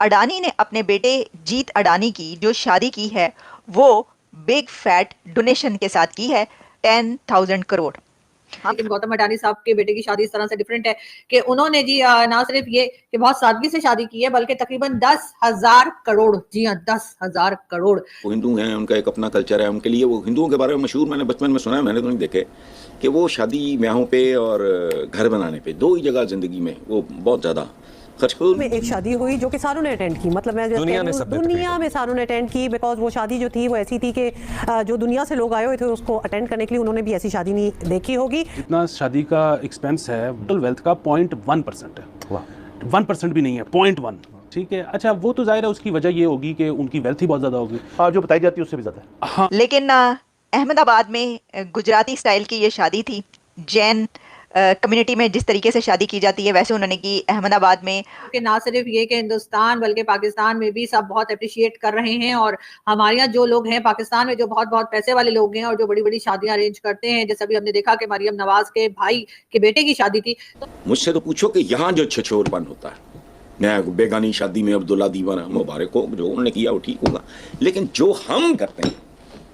अडानी ने अपने बेटे जीत अडानी की जो शादी की है वो बिग फैट डोनेशन के साथ की है, 10,000 करोड़। लेकिन गौतम अडानी साहब के बेटे की शादी इस तरह से डिफरेंट है कि उन्होंने जी ना सिर्फ ये कि बहुत सादगी से शादी की है बल्कि तकरीबन 10,000 करोड़, जी हाँ 10,000 करोड़। वो हिंदू हैं, उनका एक अपना कल्चर है, उनके लिए वो हिंदुओं के बारे में मशहूर, मैंने बचपन में सुना है, मैंने तो नहीं देखे कि वो शादी ब्याहों पे और घर बनाने पे दो ही जगह जिंदगी में वो बहुत ज्यादा में एक शादी हुई जो कि सारों ने अटेंड की, मतलब मैं दुनिया में सारों ने अटेंड की, बिकॉज वो शादी जो थी वो ऐसी थी कि जो दुनिया से लोग आए हुए थे उसको अटेंड करने के लिए उन्होंने भी ऐसी शादी नहीं देखी होगी। इतना शादी का एक्सपेंस है टोटल वेल्थ का 0.1% है, 1% भी नहीं है, 0.1। ठीक है, अच्छा वो तो जाहिर है उसकी वजह ये होगी कि उनकी वेल्थ ही बहुत ज्यादा होगी, जो बताई जाती है उससे भी ज्यादा है। हाँ। लेकिन अहमदाबाद में गुजराती स्टाइल की ये शादी थी। जैन कम्युनिटी में जिस तरीके से शादी की जाती है वैसे उन्होंने की अहमदाबाद में। कि ना सिर्फ ये कि हिंदुस्तान बल्कि पाकिस्तान में भी सब बहुत अप्रिशिएट कर रहे हैं और हमारे यहाँ जो लोग हैं पाकिस्तान में जो बहुत बहुत पैसे वाले लोग हैं और जो बड़ी बड़ी शादियां अरेंज करते हैं, जैसे अभी हमने देखा कि मरियम नवाज के भाई के बेटे की शादी थी। तो मुझसे तो पूछो कि यहाँ जो छछोरपन होता है, मैं बेगानी शादी में अब्दुल्ला दीवाना मुबारक हो, जो उन्होंने किया वो ठीक होगा, लेकिन जो हम करते हैं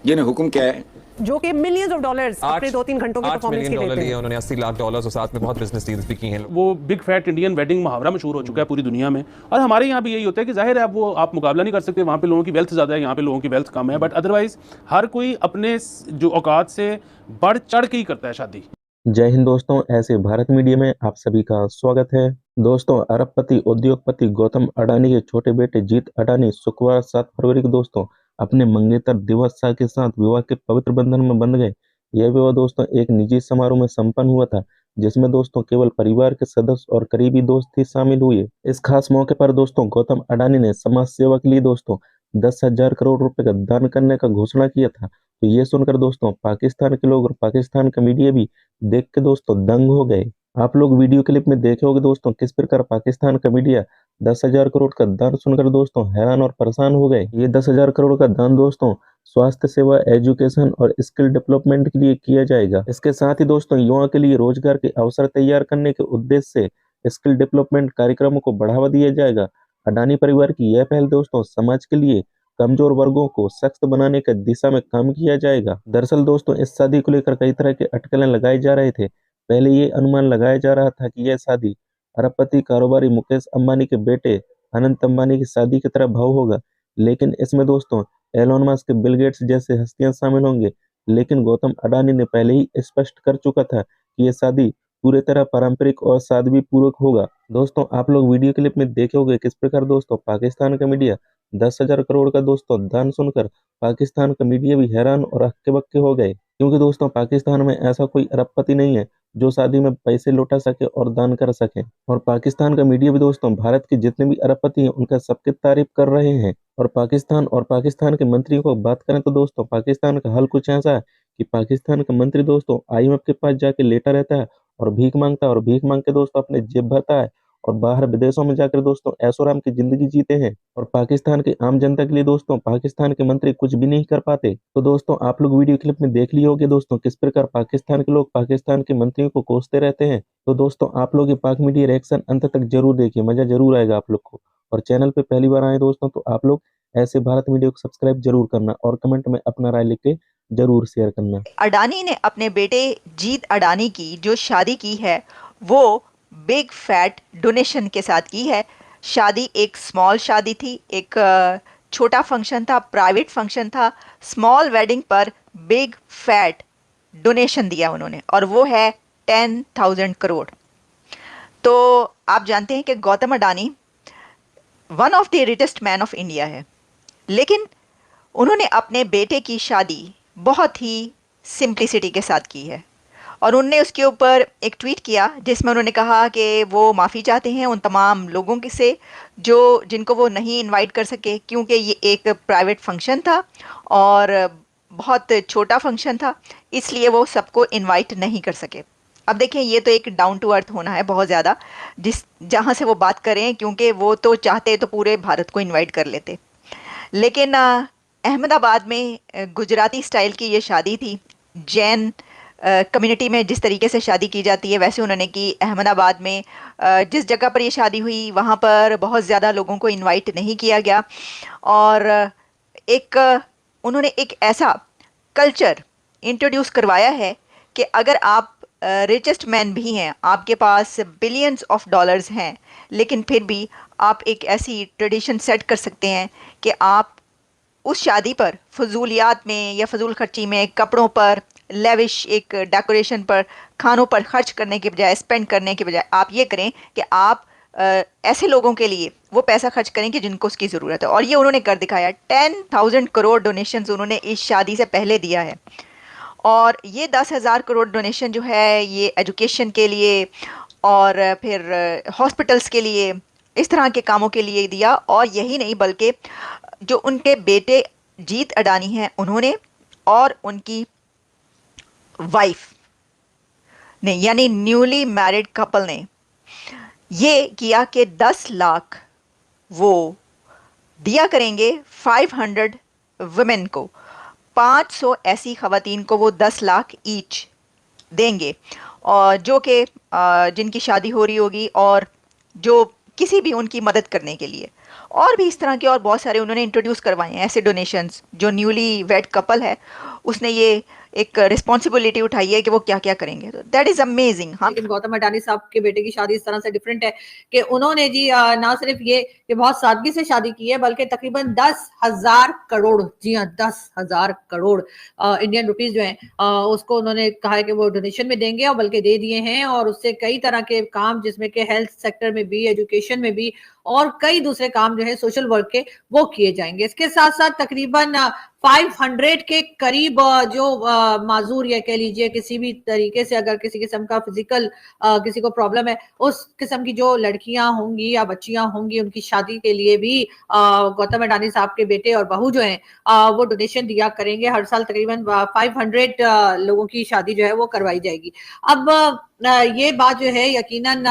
जिन्हें हुक्म क्या है, जो कि मिलियंस ऑफ डॉलर्स अपने 2-3 घंटों के परफॉर्मेंस के देते हैं। उन्होंने 80 लाख डॉलर्स और साथ में बहुत बिजनेस डील्स भी की हैं। वो बिग फैट इंडियन वेडिंग मुहावरा मशहूर हो चुका है पूरी दुनिया में, और हमारे यहाँ भी यही होता है कि जाहिर है वो आप मुकाबला नहीं कर सकते, वहाँ पे लोगों की वेल्थ ज़्यादा है, यहाँ पे लोगों की वेल्थ कम है, बट अदरवाइज हर कोई अपने जो औकात से बढ़ चढ़ के ही करता है शादी। जय हिंद दोस्तों, ऐसे भारत मीडिया में आप सभी का स्वागत है। दोस्तों, अरबपति उद्योगपति गौतम अडानी के छोटे बेटे जीत अडानी शुक्रवार 7 फरवरी को दोस्तों अपने मंगेतर दिवस शाह के साथ विवाह के पवित्र बंधन में बंध गए। यह विवाह दोस्तों एक निजी समारोह में संपन्न हुआ था, जिसमें दोस्तों केवल परिवार के सदस्य और करीबी दोस्त ही शामिल हुए। इस खास मौके पर दोस्तों गौतम अडानी ने समाज सेवा के लिए दोस्तों 10,000 करोड़ रुपए का दान करने का घोषणा किया था। तो ये सुनकर दोस्तों पाकिस्तान के लोग और पाकिस्तान का मीडिया भी देख के दोस्तों दंग हो गए। आप लोग वीडियो क्लिप में देखे होंगे दोस्तों किस प्रकार पाकिस्तान का मीडिया 10,000 करोड़ का दान सुनकर दोस्तों हैरान और परेशान हो गए। ये 10,000 करोड़ का दान दोस्तों स्वास्थ्य सेवा, एजुकेशन और स्किल डेवलपमेंट के लिए किया जाएगा। इसके साथ ही दोस्तों युवाओं के लिए रोजगार के अवसर तैयार करने के उद्देश्य से स्किल डेवलपमेंट कार्यक्रमों को बढ़ावा दिया जाएगा। अडानी परिवार की यह पहल दोस्तों समाज के लिए कमजोर वर्गों को सशक्त बनाने की दिशा में काम किया जाएगा। दरअसल दोस्तों इस शादी को लेकर कई तरह के अटकलें लगाए जा रहे थे। पहले ये अनुमान लगाया जा रहा था कि यह शादी अरबपति कारोबारी मुकेश अंबानी के बेटे अनंत अंबानी की शादी की तरह भाव होगा, लेकिन इसमें दोस्तों एलोन मस्क, बिल गेट्स जैसे हस्तियां शामिल होंगे। लेकिन गौतम अडानी ने पहले ही स्पष्ट कर चुका था कि यह शादी पूरी तरह पारंपरिक और सादगी पूर्वक होगा। दोस्तों आप लोग वीडियो क्लिप में देखे होंगे किस प्रकार दोस्तों पाकिस्तान का मीडिया 10,000 करोड़ का दोस्तों दान सुनकर पाकिस्तान का मीडिया भी हैरान और हक्के बक्के हो गए, क्योंकि दोस्तों पाकिस्तान में ऐसा कोई अरबपति नहीं है जो शादी में पैसे लौटा सके और दान कर सके। और पाकिस्तान का मीडिया भी दोस्तों भारत के जितने भी अरबपति हैं उनका सबकी तारीफ कर रहे हैं। और पाकिस्तान के मंत्रियों को बात करें तो दोस्तों पाकिस्तान का हाल कुछ ऐसा है कि पाकिस्तान का मंत्री दोस्तों IMF के पास जाके लेटा रहता है और भीख मांगता है, और भीख मांग के दोस्तों अपने जेब भरता है और बाहर विदेशों में जाकर दोस्तों ऐशोआराम की जिंदगी जीते हैं। और पाकिस्तान की आम जनता के लिए दोस्तों पाकिस्तान के मंत्री कुछ भी नहीं कर पाते। तो दोस्तों आप लोग वीडियो क्लिप में देख लिए होंगे दोस्तों किस प्रकार पाकिस्तान के लोग पाकिस्तान के मंत्रियों को कोसते रहते हैं। तो दोस्तों आप लोग ये पाक मीडिया रिएक्शन अंत तक जरूर देखिए, मजा जरूर आएगा आप लोग को। और चैनल पे पहली बार आए दोस्तों तो आप लोग ऐसे भारत मीडिया को सब्सक्राइब जरूर करना और कमेंट में अपना राय लिख के जरूर शेयर करना। अडानी ने अपने बेटे जीत अडानी की जो शादी की है वो बिग फैट डोनेशन के साथ की है। शादी एक स्मॉल शादी थी, एक छोटा फंक्शन था, प्राइवेट फंक्शन था। स्मॉल वेडिंग पर बिग फैट डोनेशन दिया उन्होंने, और वो है 10,000 करोड़। तो आप जानते हैं कि Gautam Adani one of the richest man of India है, लेकिन उन्होंने अपने बेटे की शादी बहुत ही सिंप्लिसिटी के साथ की है। और उनने उसके ऊपर एक ट्वीट किया जिसमें उन्होंने कहा कि वो माफ़ी चाहते हैं उन तमाम लोगों के से जिनको वो नहीं इनवाइट कर सके, क्योंकि ये एक प्राइवेट फंक्शन था और बहुत छोटा फंक्शन था, इसलिए वो सबको इनवाइट नहीं कर सके। अब देखें, ये तो एक डाउन टू अर्थ होना है बहुत ज़्यादा जहाँ से वो बात करें, क्योंकि वो तो चाहते तो पूरे भारत को इन्वाइट कर लेते। लेकिन अहमदाबाद में गुजराती स्टाइल की ये शादी थी। जैन कम्युनिटी में जिस तरीके से शादी की जाती है वैसे उन्होंने की। अहमदाबाद में जिस जगह पर ये शादी हुई वहाँ पर बहुत ज़्यादा लोगों को इनवाइट नहीं किया गया, और एक उन्होंने एक ऐसा कल्चर इंट्रोड्यूस करवाया है कि अगर आप रिचेस्ट मैन भी हैं, आपके पास बिलियंस ऑफ डॉलर्स हैं, लेकिन फिर भी आप एक ऐसी ट्रेडिशन सेट कर सकते हैं कि आप उस शादी पर फजूलियात में या फजूल खर्ची में, कपड़ों पर, लेविश एक डेकोरेशन पर, खानों पर खर्च करने के बजाय, स्पेंड करने के बजाय आप ये करें कि आप ऐसे लोगों के लिए वो पैसा खर्च करें कि जिनको उसकी ज़रूरत है। और ये उन्होंने कर दिखाया। 10,000 करोड़ डोनेशंस उन्होंने इस शादी से पहले दिया है, और ये 10,000 करोड़ डोनेशन जो है ये एजुकेशन के लिए और फिर हॉस्पिटल्स के लिए, इस तरह के कामों के लिए दिया। और यही नहीं बल्कि जो उनके बेटे जीत अडानी हैं उन्होंने और उनकी वाइफ ने, यानी न्यूली मैरिड कपल ने ये किया कि 10 लाख वो दिया करेंगे 500 वुमेन को, 500 ऐसी ख़वातीन को वो 10 लाख ईच देंगे, और जो कि जिनकी शादी हो रही होगी और जो किसी भी उनकी मदद करने के लिए। और भी इस तरह के और बहुत सारे उन्होंने इंट्रोड्यूस करवाए हैं ऐसे डोनेशंस। जो न्यूली वेड कपल है उसने ये एक रिस्पॉन्सिबिलिटी उठाई है कि वो क्या क्या करेंगे, तो दैट इज अमेजिंग। हाँ, लेकिन गौतम अडानी साहब के बेटे की शादी इस तरह से डिफरेंट है कि उन्होंने जी ना सिर्फ ये कि बहुत सादगी से शादी की है, बल्कि तकरीबन 10,000 करोड़, जी हाँ 10,000 करोड़ इंडियन रुपीस जो है उसको उन्होंने कहा है कि वो डोनेशन में देंगे, और बल्कि दे दिए हैं। और उससे कई तरह के काम जिसमें कि हेल्थ सेक्टर में भी, एजुकेशन में भी, और कई दूसरे काम जो है सोशल वर्क के वो किए जाएंगे। इसके साथ साथ तकरीबन 500 के करीब जो माजूर या कह लीजिए किसी भी तरीके से अगर किसी किस्म का फिजिकल किसी को प्रॉब्लम है, उस किस्म की जो लड़कियां होंगी या बच्चियां होंगी, उनकी शादी के लिए भी गौतम अडानी साहब के बेटे और बहू जो हैं वो डोनेशन दिया करेंगे। हर साल तकरीबन 500 लोगों की शादी जो है वो करवाई जाएगी। अब ये बात जो है यकीनन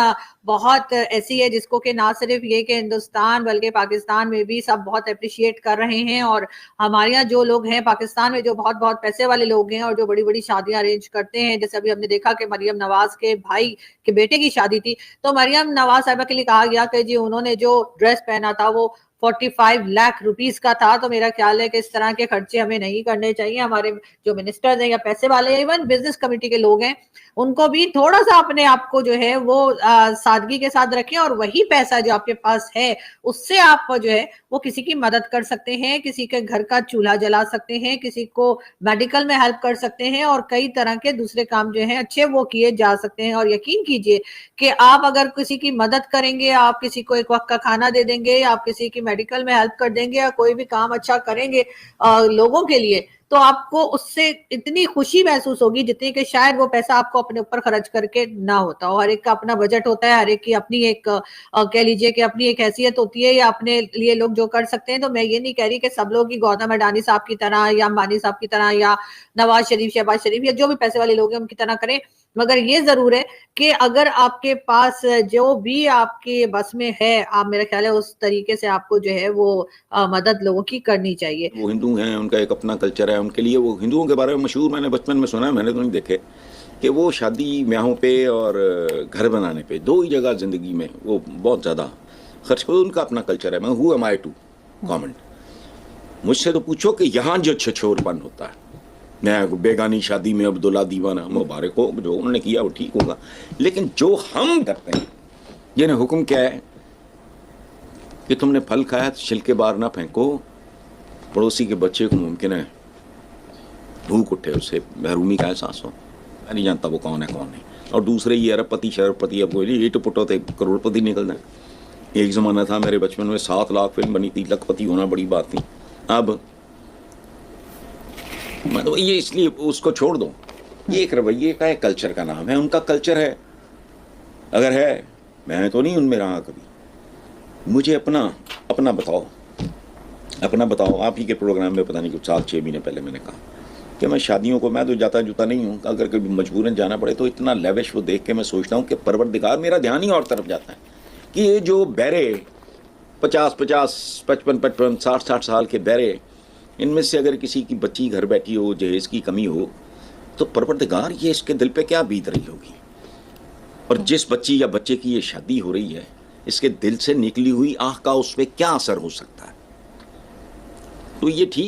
बहुत ऐसी है जिसको कि ना सिर्फ ये कि हिंदुस्तान बल्कि पाकिस्तान में भी सब बहुत अप्रिशिएट कर रहे हैं। और हमारे यहाँ जो लोग हैं पाकिस्तान में, जो बहुत बहुत पैसे वाले लोग हैं और जो बड़ी बड़ी शादियां अरेंज करते हैं, जैसे अभी हमने देखा कि मरियम नवाज के भाई के बेटे की शादी थी, तो मरियम नवाज साहिबा के लिए कहा गया कि जी उन्होंने जो ड्रेस पहना था वो 45 लाख रुपीस का था। तो मेरा ख्याल है कि इस तरह के खर्चे हमें नहीं करने चाहिए। हमारे जो मिनिस्टर्स हैं या पैसे वाले, इवन बिजनेस कमेटी के लोग हैं, उनको भी थोड़ा सा अपने आप को जो है वो सादगी के साथ रखें, और वही पैसा जो आपके पास है उससे आप जो है वो किसी की मदद कर सकते हैं, किसी के घर का चूल्हा जला सकते हैं, किसी को मेडिकल में हेल्प कर सकते हैं, और कई तरह के दूसरे काम जो है अच्छे वो किए जा सकते हैं। और यकीन कीजिए कि आप अगर किसी की मदद करेंगे, आप किसी को एक वक्त का खाना दे देंगे, आप किसी की मेडिकल में हेल्प कर देंगे, या कोई भी काम अच्छा करेंगे लोगों के लिए, तो आपको उससे इतनी खुशी महसूस होगी जितनी कि शायद वो पैसा आपको अपने ऊपर खर्च करके ना होता हो। हर एक का अपना बजट होता है, हर एक की अपनी एक कह लीजिए कि अपनी एक हैसियत होती है, या अपने लिए लोग जो कर सकते हैं। तो मैं ये नहीं कह रही कि सब लोग ही गौतम अडानी साहब की तरह या अंबानी साहब की तरह या नवाज शरीफ, शहबाज शरीफ या जो भी पैसे वाले लोग हैं उनकी तरह करें, मगर ये जरूर है कि अगर आपके पास जो भी आपके बस में है, आप मेरा ख्याल है उस तरीके से आपको जो है वो मदद लोगों की करनी चाहिए। वो हिंदू हैं, उनका एक अपना कल्चर है, उनके लिए वो हिंदुओं के बारे में मशहूर, मैंने बचपन में सुना है, मैंने तो नहीं देखे, कि वो शादी ब्याहों पे और घर बनाने पे, दो ही जगह ज़िंदगी में वो बहुत ज़्यादा खर्च करो। उनका अपना कल्चर है। मैं who am I to comment. मुझसे तो पूछो कि यहाँ जो छछोरपन होता है, मैं बेगानी शादी में अब्दुल्ला दीवाना, मुबारक हो, जो उन्होंने किया वो ठीक होगा, लेकिन जो हम करते हैं, जिन्हें हुक्म क्या है कि तुमने फल खाया तो छिलके बाहर ना फेंको, पड़ोसी के बच्चे को मुमकिन है भूख उठे, उससे महरूमी का एहसास हो। मैं नहीं जानता वो कौन है कौन नहीं। और दूसरे ये अरबपति शरबपति, अब ये तो पुटो थे करोड़पति निकल जाए। एक ज़माना था मेरे बचपन में 7 लाख फिल्म बनी थी, लखपति होना बड़ी बात थी। अब मैं तो ये इसलिए उसको छोड़ दो, ये एक रवैये का एक कल्चर का नाम है, उनका कल्चर है। अगर है, मैं तो नहीं उनमें रहा कभी। मुझे अपना बताओ। आप ही के प्रोग्राम में पता नहीं कुछ 7-6 महीने पहले मैंने कहा कि मैं शादियों को, मैं तो जाता जुता नहीं हूँ, अगर कभी मजबूरन जाना पड़े तो इतना लेविश वो देख के मैं सोचता हूँ कि परवरदिगार, मेरा ध्यान ही और तरफ जाता है कि ये जो बहरे 50-50, 55-55, 60-60 साल के बहरे, इनमें से अगर किसी की बच्ची घर बैठी हो, जहेज़ की कमी हो, तो परवरदिगार ये इसके दिल पे क्या बीत रही होगी, और जिस बच्ची या बच्चे की ये शादी हो रही है इसके दिल से निकली हुई आह का उस पर क्या असर हो सकता है। तो ये ठीक